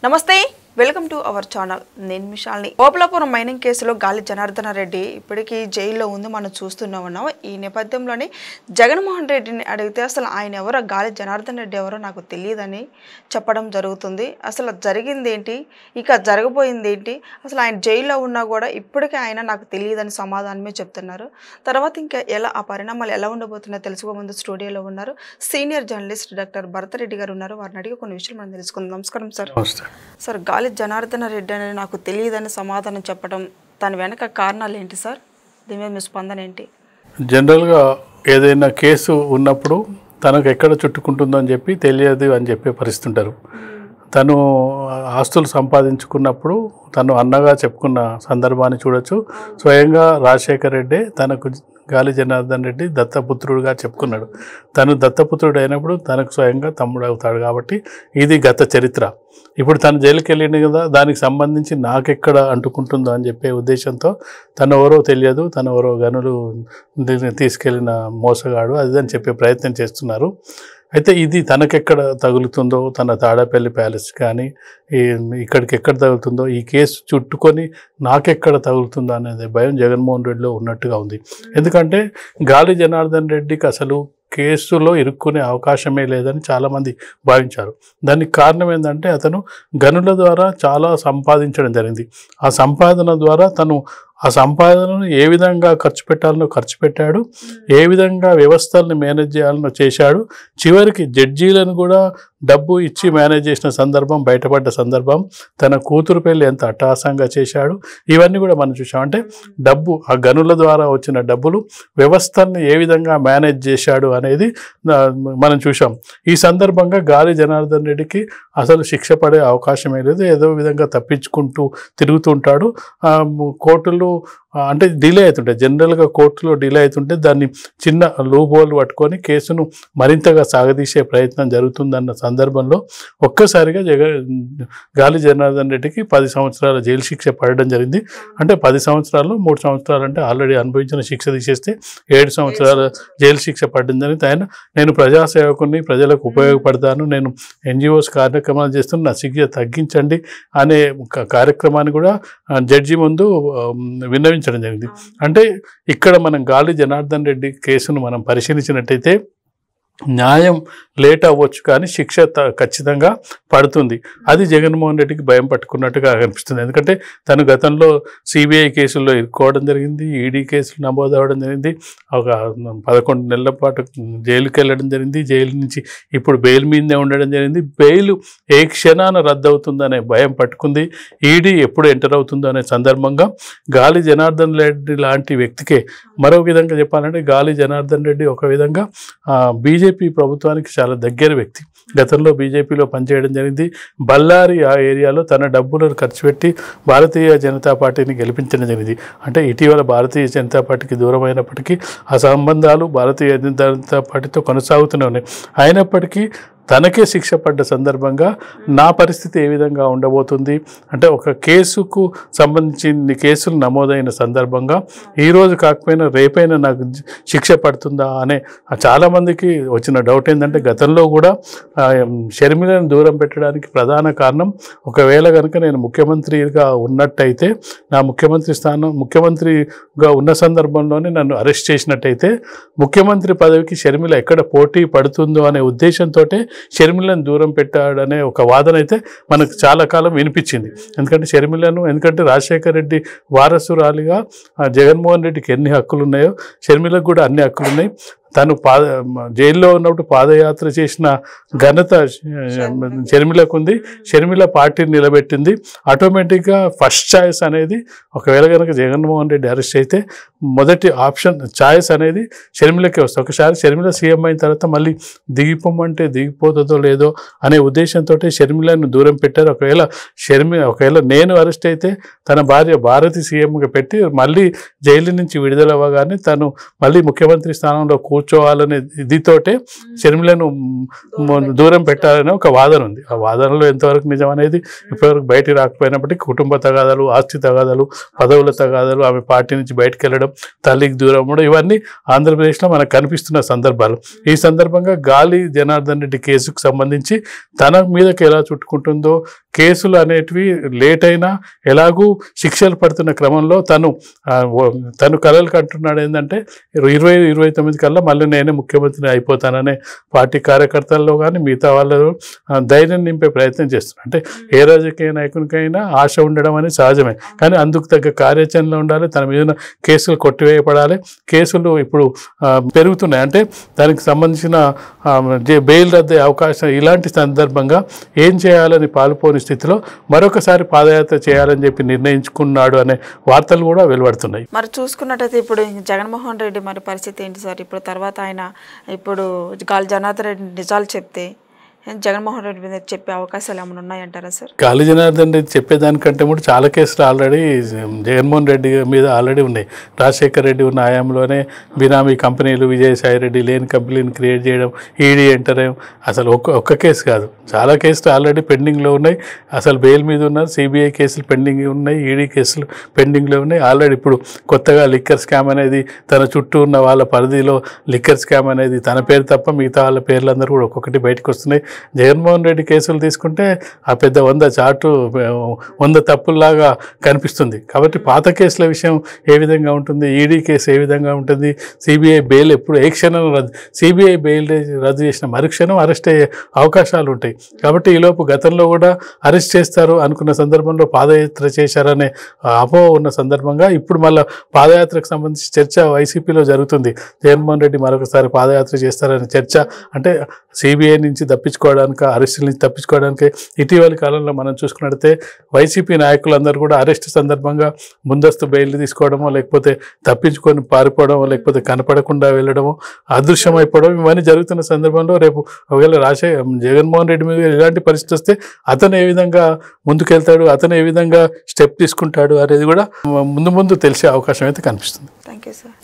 నమస్తే welcome to our channel నేను మిషాల్ని Obulapuram mining కేసులో గాలి జనార్దన రెడ్డి ఇప్పటికీ జైల్లో ఉంది మనం చూస్తూనే ఉన్నాం ఈ నేపథ్యంలోనే జగన్మోహన్ రెడ్డిని అడిగితే అసలు ఆయన ఎవరో గాలి జనార్దన రెడ్డి ఎవరో నాకు తెలియదని చెప్పడం జరుగుతుంది అసలు జరిగింది ఏంటి ఇక జరగబోయింది ఏంటి అసలు ఆయన జైల్లో ఉన్నా కూడా ఇప్పటికీ ఆయన నాకు తెలియదని సమాధానమే చెప్తున్నారు తర్వాత ఇంకా ఎలా ఆ పరిణామాలు ఎలా ఉండబోతున్నాయో తెలుసుకోముందు స్టూడియోలో ఉన్నారు సీనియర్ జర్నలిస్ట్ డాక్టర్ భరతరెడ్డి గారు ఉన్నారు వారిని అడిగి కొన్ని విషయాలు మనం తెలుసుకుందాం నమస్కారం సార్ సార్ గాలి జనార్దన రెడ్డి అనేది నాకు తెలియదని సమాధానం చెప్పడం దాని వెనక కారణాలు ఏంటి సార్ దీని మీద మీ స్పందన ఏంటి జనరల్గా ఏదైనా కేసు ఉన్నప్పుడు తనకు ఎక్కడ చుట్టుకుంటుందో అని చెప్పి తెలియదు అని చెప్పే పరిస్థితి ఉంటారు తను ఆస్తులు సంపాదించుకున్నప్పుడు తను అన్నగా చెప్పుకున్న సందర్భాన్ని చూడొచ్చు స్వయంగా రాజశేఖర్ రెడ్డి తనకు గాలి జనార్దన్ రెడ్డి దత్తపుత్రుడుగా చెప్పుకున్నాడు తను దత్తపుత్రుడు అయినప్పుడు తనకు స్వయంగా తమ్ముడు అవుతాడు కాబట్టి ఇది గత చరిత్ర ఇప్పుడు తను జైలుకి వెళ్ళింది కదా దానికి సంబంధించి నాకెక్కడ అంటుకుంటుందో అని చెప్పే ఉద్దేశంతో తను ఎవరో తెలియదు తను ఎవరో గనులు తీసుకెళ్ళిన మోసగాడు అది అని చెప్పే ప్రయత్నం చేస్తున్నారు అయితే ఇది తనకెక్కడ తగులుతుందో తన తాడేపల్లి ప్యాలెస్ కానీ ఇక్కడికి ఎక్కడ తగులుతుందో ఈ కేసు చుట్టుకొని నాకెక్కడ తగులుతుందో అనేది భయం జగన్మోహన్ రెడ్డిలో ఉన్నట్టుగా ఉంది ఎందుకంటే గాలి జనార్దన్ రెడ్డికి అసలు కేసులో ఇరుక్కునే అవకాశమే లేదని చాలామంది భావించారు దానికి కారణం ఏంటంటే అతను గనుల ద్వారా చాలా సంపాదించడం జరిగింది ఆ సంపాదన ద్వారా తను ఆ సంపాదనను ఏ విధంగా ఖర్చు పెట్టాలనో ఖర్చు పెట్టాడు ఏ విధంగా వ్యవస్థలను మేనేజ్ చేయాలనో చేశాడు చివరికి జడ్జీలను కూడా డబ్బు ఇచ్చి మేనేజ్ చేసిన సందర్భం బయటపడ్డ సందర్భం తన కూతురు పెళ్ళి ఎంత అట్టహాసంగా చేశాడు ఇవన్నీ కూడా మనం చూసాం అంటే డబ్బు ఆ గనుల ద్వారా వచ్చిన డబ్బులు వ్యవస్థల్ని ఏ విధంగా మేనేజ్ చేశాడు అనేది మనం చూసాం ఈ సందర్భంగా గాలి జనార్దన్ రెడ్డికి అసలు శిక్ష పడే అవకాశమే లేదు ఏదో విధంగా తప్పించుకుంటూ తిరుగుతుంటాడు కోర్టులు అంటే డిలే అవుతుంటాయి జనరల్గా కోర్టులో డిలే అవుతుంటే దాన్ని చిన్న లూప్ హోల్ పట్టుకొని కేసును మరింతగా సాగదీసే ప్రయత్నం జరుగుతుందన్న సందర్భంలో ఒక్కసారిగా గాలి జనార్దన్ రెడ్డికి 10 సంవత్సరాల జైలు శిక్ష పడడం జరిగింది అంటే 10 సంవత్సరాలు 3 సంవత్సరాలు అంటే ఆల్రెడీ అనుభవించిన శిక్ష తీసేస్తే 7 సంవత్సరాల జైలు శిక్ష పడడం జరిగింది ఆయన నేను ప్రజాసేవకుని ప్రజలకు ఉపయోగపడతాను నేను ఎన్జిఓస్ కార్యక్రమాలు చేస్తున్న నా శిక్ష తగ్గించండి అనే కార్యక్రమాన్ని కూడా జడ్జి ముందు విన్నవించడం జరిగింది అంటే ఇక్కడ మనం గాలి జనార్దన్ రెడ్డి కేసును మనం పరిశీలించినట్టయితే న్యాయం లేట్ అవ్వచ్చు కానీ శిక్ష ఖచ్చితంగా పడుతుంది అది జగన్మోహన్ రెడ్డికి భయం పట్టుకున్నట్టుగా కనిపిస్తుంది ఎందుకంటే తను గతంలో సిబిఐ కేసుల్లో ఇరుక్కోవడం జరిగింది ఈడీ కేసులు నమోదు అవ్వడం జరిగింది ఒక 11 నెలల పాటు జైలుకి వెళ్ళడం జరిగింది జైలు నుంచి ఇప్పుడు బెయిల్ మీదే ఉండడం జరిగింది బెయిల్ ఏ క్షణాన రద్దు అవుతుందనే భయం పట్టుకుంది ఈడీ ఎప్పుడు ఎంటర్ అవుతుందో అనే సందర్భంగా గాలి జనార్దన్ రెడ్డి లాంటి వ్యక్తికే మరో విధంగా చెప్పాలంటే గాలి జనార్దన్ రెడ్డి ఒక విధంగా బీజేపీ ప్రభుత్వానికి చాలా దగ్గర వ్యక్తి గతంలో బీజేపీలో పనిచేయడం జరిగింది బళ్ళారి ఆ ఏరియాలో తన డబ్బులను ఖర్చు పెట్టి భారతీయ జనతా పార్టీని గెలిపించడం జరిగింది అంటే ఇటీవల భారతీయ జనతా పార్టీకి దూరం అయినప్పటికీ ఆ సంబంధాలు భారతీయ జనతా పార్టీతో కొనసాగుతూనే ఉన్నాయి అయినప్పటికీ తనకే శిక్ష పడ్డ సందర్భంగా నా పరిస్థితి ఏ విధంగా ఉండబోతుంది అంటే ఒక కేసుకు సంబంధించిన కేసులు నమోదైన సందర్భంగా ఈరోజు కాకపోయినా రేపైనా నాకు శిక్ష పడుతుందా అనే చాలామందికి వచ్చిన డౌట్ ఏంటంటే గతంలో కూడా షర్మిలను దూరం పెట్టడానికి ప్రధాన కారణం ఒకవేళ కనుక నేను ముఖ్యమంత్రిగా ఉన్నట్టయితే నా ముఖ్యమంత్రిగా ఉన్న సందర్భంలోనే నన్ను అరెస్ట్ చేసినట్టయితే ముఖ్యమంత్రి పదవికి షర్మిల ఎక్కడ పోటీ పడుతుందో అనే ఉద్దేశంతో షర్మిలను దూరం పెట్టాడనే ఒక వాదన అయితే మనకు చాలా కాలం వినిపించింది ఎందుకంటే రాజశేఖర్ రెడ్డి వారసురాలిగా జగన్మోహన్ రెడ్డికి ఎన్ని హక్కులు ఉన్నాయో షర్మిలకు కూడా అన్ని హక్కులు ఉన్నాయి తను జైల్లో ఉన్నప్పుడు పాదయాత్ర చేసిన ఘనత షర్మిలకు ఉంది షర్మిల పార్టీని నిలబెట్టింది ఆటోమేటిక్గా ఫస్ట్ ఛాయిస్ అనేది ఒకవేళ కనుక జగన్మోహన్ రెడ్డి అరెస్ట్ అయితే మొదటి ఆప్షన్ ఛాయిస్ అనేది షర్మిలకే వస్తుంది ఒకసారి షర్మిల సీఎం అయిన తర్వాత మళ్ళీ దిగిపోమంటే దిగిపోతుందో లేదో అనే ఉద్దేశంతో షర్మిలను దూరం పెట్టారు ఒకవేళ నేను అరెస్ట్ అయితే తన భార్య భారతి సీఎంగా పెట్టి మళ్ళీ జైలు నుంచి విడుదలవ్వగానే తను మళ్ళీ ముఖ్యమంత్రి స్థానంలో కూర్చోవాలనే ఇదితోటే షర్మిలను దూరం పెట్టాలనే ఒక వాదన ఉంది ఆ వాదనలో ఎంతవరకు నిజం అనేది ఇప్పటివరకు బయటికి రాకపోయినప్పటికీ కుటుంబ తగాదాలు ఆస్తి తగాదాలు పదవుల తగాదాలు ఆమె పార్టీ నుంచి బయటకు వెళ్ళడం తల్లికి దూరం అవ్వడం ఇవన్నీ ఆంధ్రప్రదేశ్లో మనకు కనిపిస్తున్న సందర్భాలు ఈ సందర్భంగా గాలి జనార్దన్ రెడ్డి కేసుకు సంబంధించి తన మీదకి ఎలా చుట్టుకుంటుందో కేసులు అనేటివి లేట్ అయినా ఎలాగూ శిక్షలు పడుతున్న క్రమంలో తను కలలు కంటున్నాడు ఏంటంటే 2029 కల్లా మళ్ళీ నేనే ముఖ్యమంత్రిని అయిపోతాననే పార్టీ కార్యకర్తల్లో కానీ మిగతా వాళ్ళు ధైర్యం నింపే ప్రయత్నం చేస్తున్నారు. అంటే ఏ రాజకీయ నాయకునికైనా ఆశ ఉండడం అనేది సహజమే, కానీ అందుకు తగ్గ కార్యాచరణలో ఉండాలి. తన మీద కేసులు కొట్టివేయబడాలి. కేసులు ఇప్పుడు పెరుగుతున్నాయి, అంటే దానికి సంబంధించిన బెయిల్ రద్దే అవకాశం. ఇలాంటి సందర్భంగా ఏం చేయాలని పాలుపోని స్థితిలో మరొకసారి పాదయాత్ర చేయాలని చెప్పి నిర్ణయించుకున్నాడు అనే వార్తలు కూడా వెలువడుతున్నాయి. మరి చూసుకున్నట్టయితే ఇప్పుడు జగన్మోహన్ రెడ్డి మరి పరిస్థితి ఏంటి సార్? ఇప్పుడు తర్వాత ఆయన ఇప్పుడు గాలి జనార్దన్ రెడ్డి నిజాలు చెప్తే జగన్మోహన్ రెడ్డి మీద చెప్పే అవకాశాలు ఏమైనా ఉన్నాయంటారా సార్? గాలి జనార్దన్ రెడ్డి చెప్పేదానికంటే కూడా చాలా కేసులు ఆల్రెడీ జగన్మోహన్ రెడ్డి మీద ఆల్రెడీ ఉన్నాయి. రాజశేఖర్ రెడ్డి ఉన్న హయాంలోనే బినామీ కంపెనీలు, విజయసాయి రెడ్డి లేని కంపెనీని క్రియేట్ చేయడం, ఈడీ ఎంటర్ అయ్యాం. అసలు ఒక్క కేసు కాదు, చాలా కేసులు ఆల్రెడీ పెండింగ్లో ఉన్నాయి. అసలు బెయిల్ మీద ఉన్నారు. సిబిఐ కేసులు పెండింగ్ ఉన్నాయి, ఈడీ కేసులు పెండింగ్లో ఉన్నాయి. ఆల్రెడీ ఇప్పుడు కొత్తగా లిక్కర్ స్కామ్ అనేది తన చుట్టూ ఉన్న వాళ్ళ పరిధిలో లిక్కర్ స్కామ్ అనేది తన పేరు తప్ప మిగతా వాళ్ళ పేర్లందరూ కూడా ఒక్కొక్కటి బయటకు వస్తున్నాయి. జగన్మోహన్ రెడ్డి కేసులు తీసుకుంటే ఆ పెద్ద 100 తప్పుల్లాగా కనిపిస్తుంది. కాబట్టి పాత కేసుల విషయం ఏ విధంగా ఉంటుంది, ఈడీ కేసు ఏ విధంగా ఉంటుంది, సిబిఐ బెయిల్ ఎప్పుడు ఏ క్షణం సిబిఐ బెయిల్ రద్దు చేసిన మరుక్షణం అరెస్ట్ అయ్యే అవకాశాలు ఉంటాయి. కాబట్టి ఈలోపు గతంలో కూడా అరెస్ట్ చేస్తారు అనుకున్న సందర్భంలో పాదయాత్ర చేశారనే అపోహ ఉన్న సందర్భంగా ఇప్పుడు మళ్ళీ పాదయాత్రకు సంబంధించి చర్చ వైసీపీలో జరుగుతుంది. జగన్మోహన్ రెడ్డి మరొకసారి పాదయాత్ర చేస్తారనే చర్చ. అంటే సిబిఐ నుంచి తప్పించుకోవడానికి, అరెస్టుల నుంచి తప్పించుకోవడానికి ఇటీవలి కాలంలో మనం చూసుకున్నట్లయితే వైసీపీ నాయకులందరూ కూడా అరెస్ట్ సందర్భంగా ముందస్తు బెయిల్ తీసుకోవడమో, లేకపోతే తప్పించుకొని పారిపోవడమో, లేకపోతే కనపడకుండా వెళ్ళడమో, అదృశ్యమైపోవడం, ఇవన్నీ జరుగుతున్న సందర్భంలో రేపు ఒకవేళ జగన్మోహన్ రెడ్డి మీద ఎలాంటి పరిస్థితి వస్తే అతను ఏ విధంగా ముందుకెళ్తాడు, అతను ఏ విధంగా స్టెప్ తీసుకుంటాడు అనేది కూడా ముందు తెలిసే అవకాశం అయితే కనిపిస్తుంది. Thank you sir.